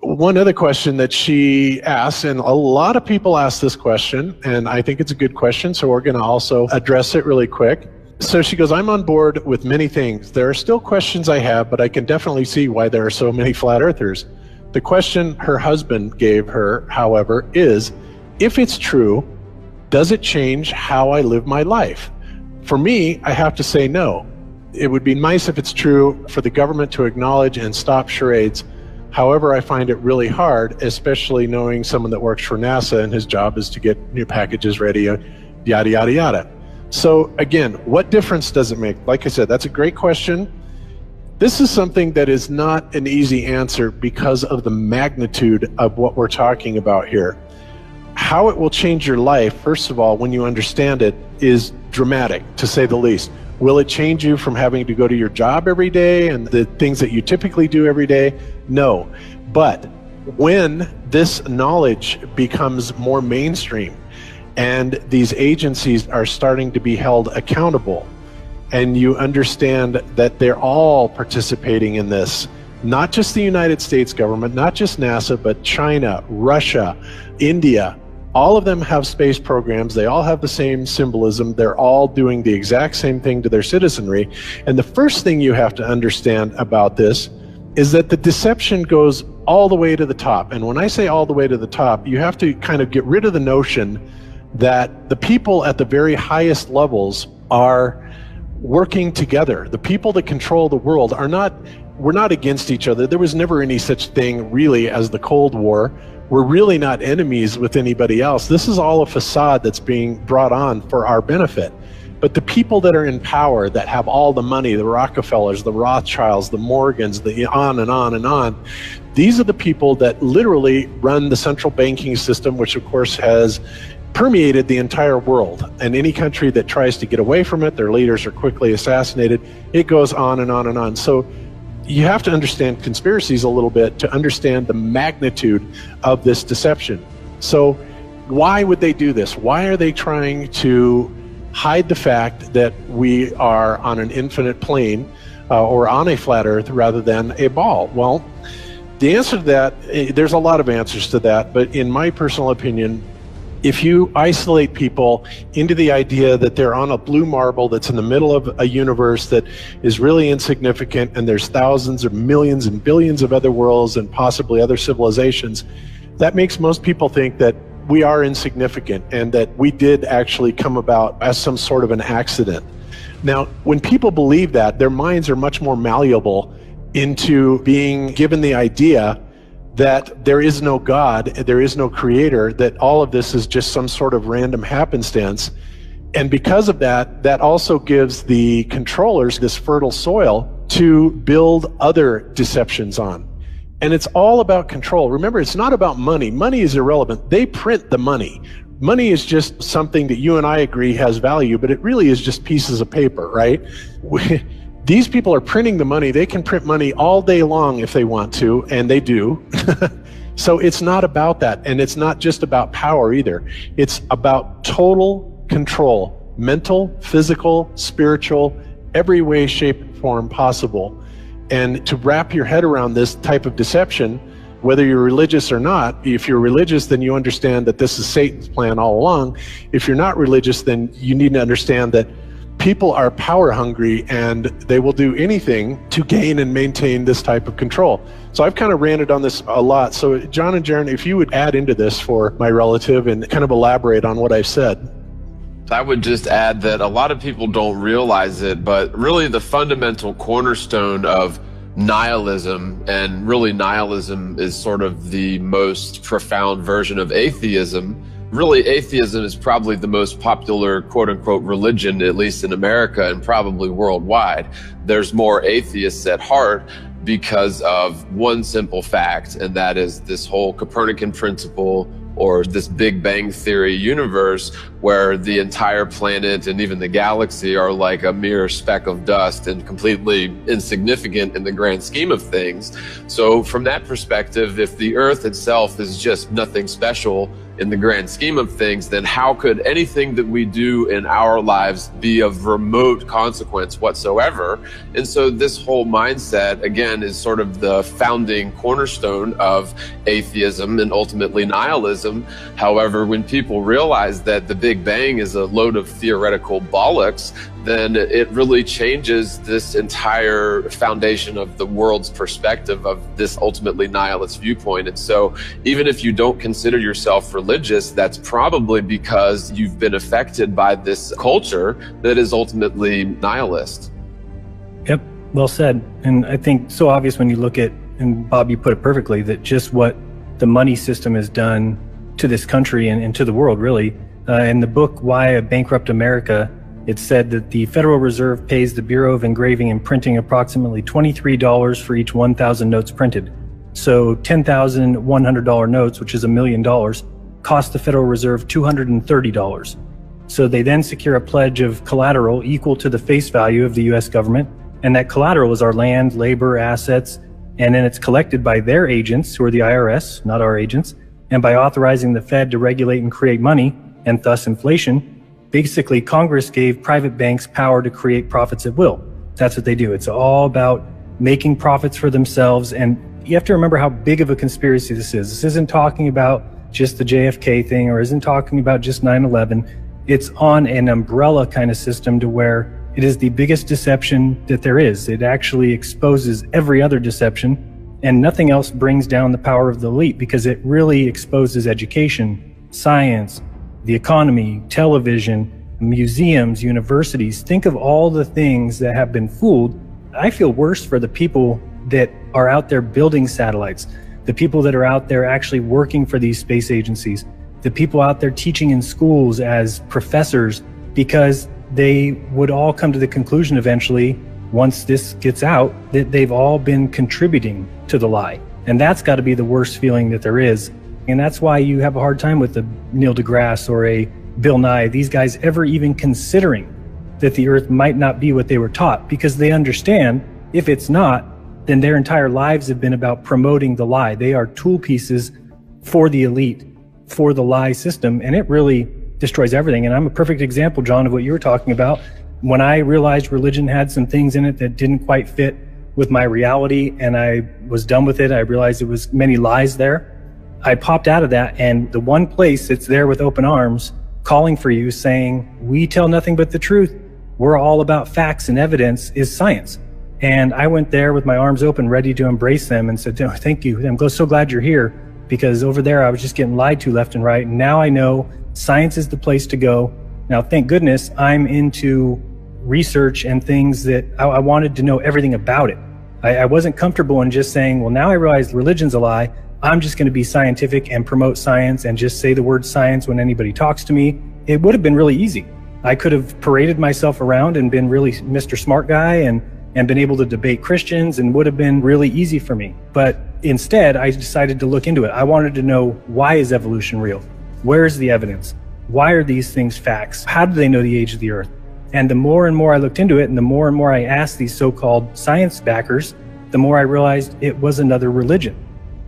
One other question that she asked, and a lot of people ask this question, and I think it's a good question, so we're going to also address it really quick. So she goes, I'm on board with many things. There are still questions I have, but I can definitely see why there are so many flat earthers. The question her husband gave her, however, is, if it's true, does it change how I live my life? For me, I have to say no. It would be nice if it's true for the government to acknowledge and stop charades. However, I find it really hard, especially knowing someone that works for NASA and his job is to get new packages ready, yada, yada, yada. So again, what difference does it make? Like I said, that's a great question. This is something that is not an easy answer because of the magnitude of what we're talking about here. How it will change your life, first of all, when you understand it, is dramatic, to say the least. Will it change you from having to go to your job every day and the things that you typically do every day? No. But when this knowledge becomes more mainstream and these agencies are starting to be held accountable, and you understand that they're all participating in this, not just the United States government, not just NASA, but China, Russia, India, all of them have space programs. They all have the same symbolism. They're all doing the exact same thing to their citizenry. And the first thing you have to understand about this is that the deception goes all the way to the top. And when I say all the way to the top, you have to kind of get rid of the notion that the people at the very highest levels are working together. The people that control the world are not, we're not against each other. There was never any such thing really as the Cold War. We're really not enemies with anybody else. This is all a facade that's being brought on for our benefit. But the people that are in power, that have all the money, the Rockefellers, the Rothschilds, the Morgans, the on and on and on, these are the people that literally run the central banking system, which of course has permeated the entire world. And any country that tries to get away from it, their leaders are quickly assassinated. It goes on and on and on. So you have to understand conspiracies a little bit to understand the magnitude of this deception. So why would they do this? Why are they trying to hide the fact that we are on an infinite plane or on a flat earth rather than a ball? Well, the answer to that, there's a lot of answers to that, but in my personal opinion, if you isolate people into the idea that they're on a blue marble that's in the middle of a universe that is really insignificant, and there's thousands or millions and billions of other worlds and possibly other civilizations, that makes most people think that we are insignificant and that we did actually come about as some sort of an accident. Now, when people believe that, their minds are much more malleable into being given the idea that there is no God, there is no creator, that all of this is just some sort of random happenstance. And because of that, that also gives the controllers this fertile soil to build other deceptions on. And it's all about control. Remember, it's not about money. Money is irrelevant. They print the money. Money is just something that you and I agree has value, but it really is just pieces of paper, right? These people are printing the money. They can print money all day long if they want to, and they do. So it's not about that, and it's not just about power either. It's about total control, mental, physical, spiritual, every way, shape, and form possible. And to wrap your head around this type of deception, whether you're religious or not, if you're religious, then you understand that this is Satan's plan all along. If you're not religious, then you need to understand that people are power hungry and they will do anything to gain and maintain this type of control. So I've kind of ranted on this a lot. So John and Jaren, if you would add into this for my relative and kind of elaborate on what I've said. I would just add that a lot of people don't realize it, but really the fundamental cornerstone of nihilism, and really nihilism is sort of the most profound version of atheism. Really, atheism is probably the most popular quote-unquote religion, at least in America and probably worldwide. There's more atheists at heart because of one simple fact, and that is this whole Copernican principle, or this Big Bang Theory universe where the entire planet and even the galaxy are like a mere speck of dust and completely insignificant in the grand scheme of things. So from that perspective, if the Earth itself is just nothing special in the grand scheme of things, then how could anything that we do in our lives be of remote consequence whatsoever? And so this whole mindset, again, is sort of the founding cornerstone of atheism and ultimately nihilism. However, when people realize that the Big Bang is a load of theoretical bollocks, then it really changes this entire foundation of the world's perspective of this ultimately nihilist viewpoint. And so even if you don't consider yourself religious, that's probably because you've been affected by this culture that is ultimately nihilist. Yep, well said. And I think so obvious when you look at, and Bob, you put it perfectly, that just what the money system has done to this country and to the world, really. In the book, Why a Bankrupt America, it said that the Federal Reserve pays the Bureau of Engraving and Printing approximately $23 for each 1,000 notes printed. So $10,100 notes, which is $1 million, cost the Federal Reserve $230. So they then secure a pledge of collateral equal to the face value of the US government. And that collateral is our land, labor, assets, and then it's collected by their agents, who are the IRS, not our agents. And by authorizing the Fed to regulate and create money, and thus inflation, basically, Congress gave private banks power to create profits at will. That's what they do. It's all about making profits for themselves. And you have to remember how big of a conspiracy this is. This isn't talking about just the JFK thing, or isn't talking about just 9/11. It's on an umbrella kind of system to where it is the biggest deception that there is. It actually exposes every other deception, and nothing else brings down the power of the elite, because it really exposes education, science, the economy, television, museums, universities. Think of all the things that have been fooled. I feel worse for the people that are out there building satellites, the people that are out there actually working for these space agencies, the people out there teaching in schools as professors, because they would all come to the conclusion eventually, once this gets out, that they've all been contributing to the lie. And that's got to be the worst feeling that there is. And that's why you have a hard time with a Neil deGrasse or a Bill Nye, these guys ever even considering that the earth might not be what they were taught, because they understand if it's not, then their entire lives have been about promoting the lie. They are tool pieces for the elite, for the lie system, and it really destroys everything. And I'm a perfect example, John, of what you were talking about. When I realized religion had some things in it that didn't quite fit with my reality, and I was done with it, I realized there was many lies there. I popped out of that, and the one place that's there with open arms, calling for you, saying, we tell nothing but the truth, we're all about facts and evidence, is science. And I went there with my arms open, ready to embrace them, and said, oh, thank you. I'm so glad you're here, because over there I was just getting lied to left and right. And now I know science is the place to go. Now, thank goodness I'm into research and things that I wanted to know everything about it. I wasn't comfortable in just saying, well, now I realize religion's a lie, I'm just going to be scientific and promote science and just say the word science when anybody talks to me. It would have been really easy. I could have paraded myself around and been really Mr. Smart Guy and been able to debate Christians, and would have been really easy for me. But instead, I decided to look into it. I wanted to know, why is evolution real? Where is the evidence? Why are these things facts? How do they know the age of the earth? And the more and more I looked into it, and the more I asked these so-called science backers, the more I realized it was another religion.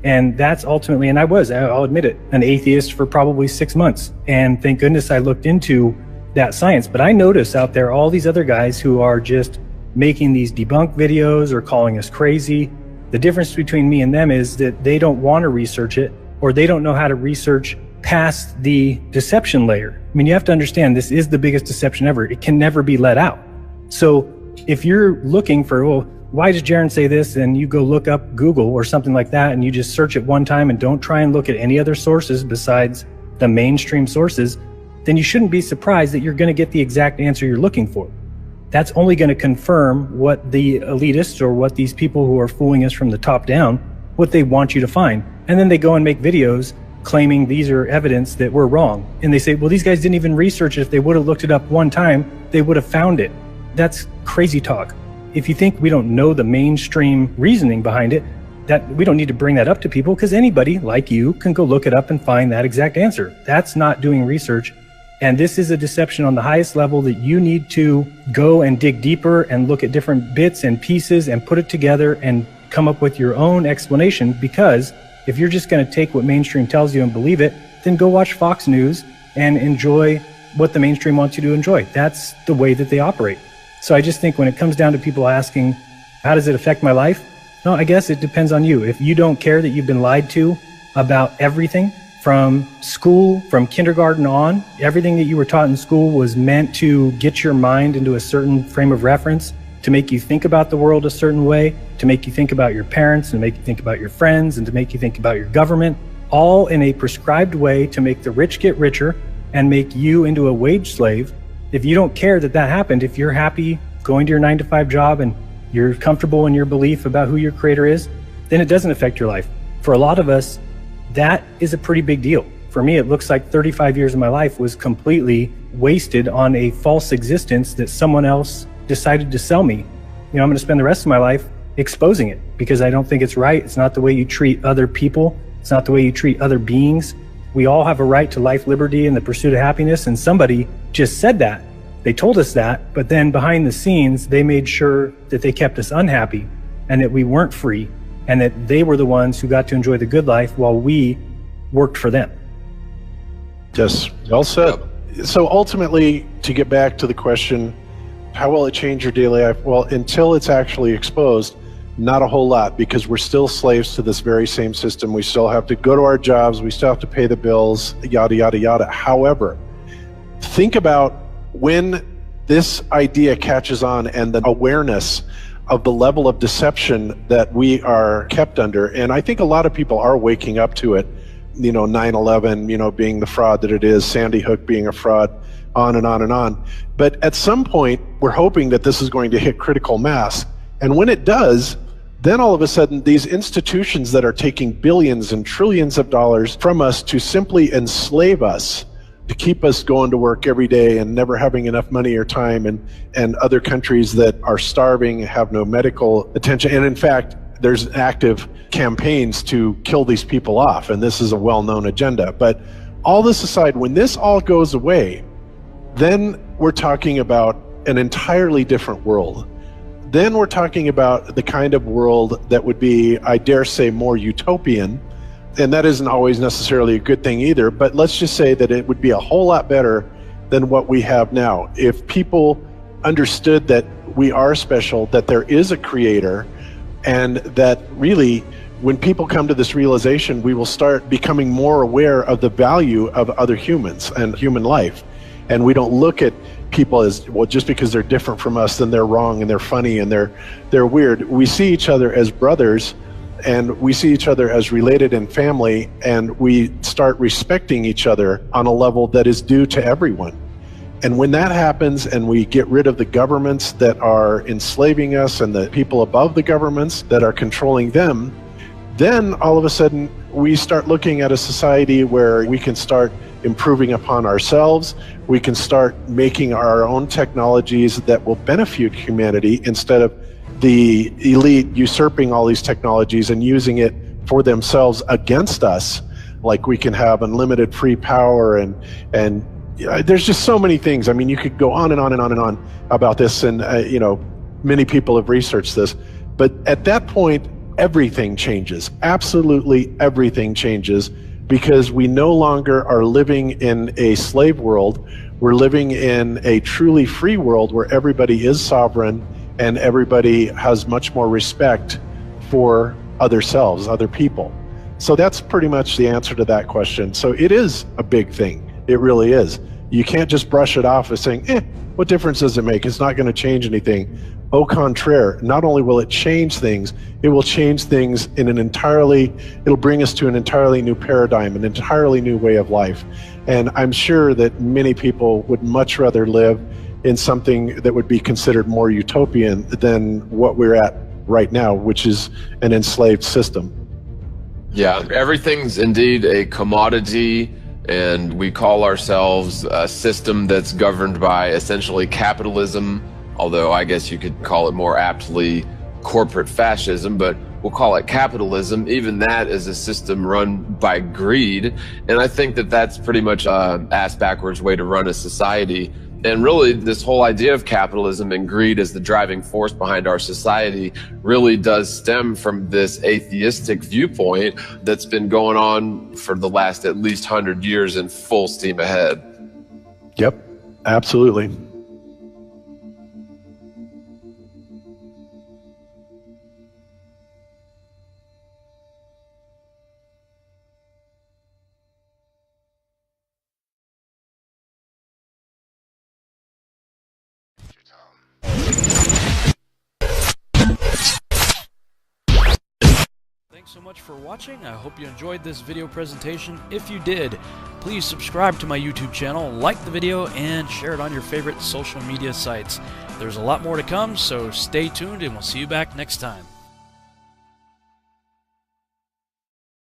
And that's ultimately, and I'll admit it, an atheist for probably 6 months. And thank goodness I looked into that science. But I notice out there all these other guys who are just making these debunk videos or calling us crazy. The difference between me and them is that they don't want to research it, or they don't know how to research past the deception layer. I mean, you have to understand, this is the biggest deception ever. It can never be let out. So if you're looking for, well, why does Jaron say this? And you go look up Google or something like that, and you just search it one time and don't try and look at any other sources besides the mainstream sources, then you shouldn't be surprised that you're going to get the exact answer you're looking for. That's only going to confirm what the elitists, or what these people who are fooling us from the top down, what they want you to find. And then they go and make videos claiming these are evidence that we're wrong. And they say, well, these guys didn't even research it. If they would have looked it up one time, they would have found it. That's crazy talk. If you think we don't know the mainstream reasoning behind it, that we don't need to bring that up to people, because anybody like you can go look it up and find that exact answer. That's not doing research. And this is a deception on the highest level that you need to go and dig deeper and look at different bits and pieces and put it together and come up with your own explanation. Because if you're just going to take what mainstream tells you and believe it, then go watch Fox News and enjoy what the mainstream wants you to enjoy. That's the way that they operate. So I just think when it comes down to people asking, how does it affect my life? No, I guess it depends on you. If you don't care that you've been lied to about everything from school, from kindergarten on, everything that you were taught in school was meant to get your mind into a certain frame of reference, to make you think about the world a certain way, to make you think about your parents, and make you think about your friends, and to make you think about your government, all in a prescribed way to make the rich get richer and make you into a wage slave. If you don't care that that happened, if you're happy going to your 9-to-5 job and you're comfortable in your belief about who your creator is, then it doesn't affect your life. For a lot of us, that is a pretty big deal. For me, it looks like 35 years of my life was completely wasted on a false existence that someone else decided to sell me. I'm going to spend the rest of my life exposing it because I don't think it's right. It's not the way you treat other people. It's not the way you treat other beings. We all have a right to life, liberty, and the pursuit of happiness. And somebody just said that. They told us that, but then behind the scenes, they made sure that they kept us unhappy and that we weren't free and that they were the ones who got to enjoy the good life while we worked for them. Yes, well said. So ultimately, to get back to the question, how will it change your daily life? Well, until it's actually exposed, not a whole lot, because we're still slaves to this very same system. We still have to go to our jobs. We still have to pay the bills, yada, yada, yada. However, think about when this idea catches on and the awareness of the level of deception that we are kept under. And I think a lot of people are waking up to it. 9/11, being the fraud that it is, Sandy Hook being a fraud, on and on and on. But at some point, we're hoping that this is going to hit critical mass. And when it does, then all of a sudden, these institutions that are taking billions and trillions of dollars from us to simply enslave us, to keep us going to work every day and never having enough money or time, and other countries that are starving, have no medical attention. And in fact, there's active campaigns to kill these people off, and this is a well-known agenda. But all this aside, when this all goes away, then we're talking about an entirely different world. Then we're talking about the kind of world that would be, I dare say, more utopian. And that isn't always necessarily a good thing either, but let's just say that it would be a whole lot better than what we have now. If people understood that we are special, that there is a creator, and that really, when people come to this realization, we will start becoming more aware of the value of other humans and human life. And we don't look at people as, well, just because they're different from us, then they're wrong and they're funny and they're weird. We see each other as brothers, and we see each other as related in family, and we start respecting each other on a level that is due to everyone. And when that happens and we get rid of the governments that are enslaving us and the people above the governments that are controlling them, then all of a sudden we start looking at a society where we can start improving upon ourselves. We can start making our own technologies that will benefit humanity instead of the elite usurping all these technologies and using it for themselves against us. Like we can have unlimited free power and there's just so many things. I mean, you could go on and on and on and on about this, and many people have researched this. But at that point, everything changes. Absolutely everything changes, because we no longer are living in a slave world. We're living in a truly free world where everybody is sovereign and everybody has much more respect for other selves, other people. So that's pretty much the answer to that question. So it is a big thing. It really is. You can't just brush it off as saying, what difference does it make? It's not going to change anything. Au contraire, not only will it change things, it will change things in it'll bring us to an entirely new paradigm, an entirely new way of life. And I'm sure that many people would much rather live in something that would be considered more utopian than what we're at right now, which is an enslaved system. Yeah, everything's indeed a commodity, and we call ourselves a system that's governed by essentially capitalism, although I guess you could call it more aptly corporate fascism, but we'll call it capitalism. Even that is a system run by greed, and I think that that's pretty much an ass-backwards way to run a society. And really, this whole idea of capitalism and greed as the driving force behind our society really does stem from this atheistic viewpoint that's been going on for the last at least 100 years in full steam ahead. Yep, absolutely. Thanks so much for watching. I hope you enjoyed this video presentation. If you did, please subscribe to my YouTube channel, like the video, and share it on your favorite social media sites. There's a lot more to come, so stay tuned and we'll see you back next time.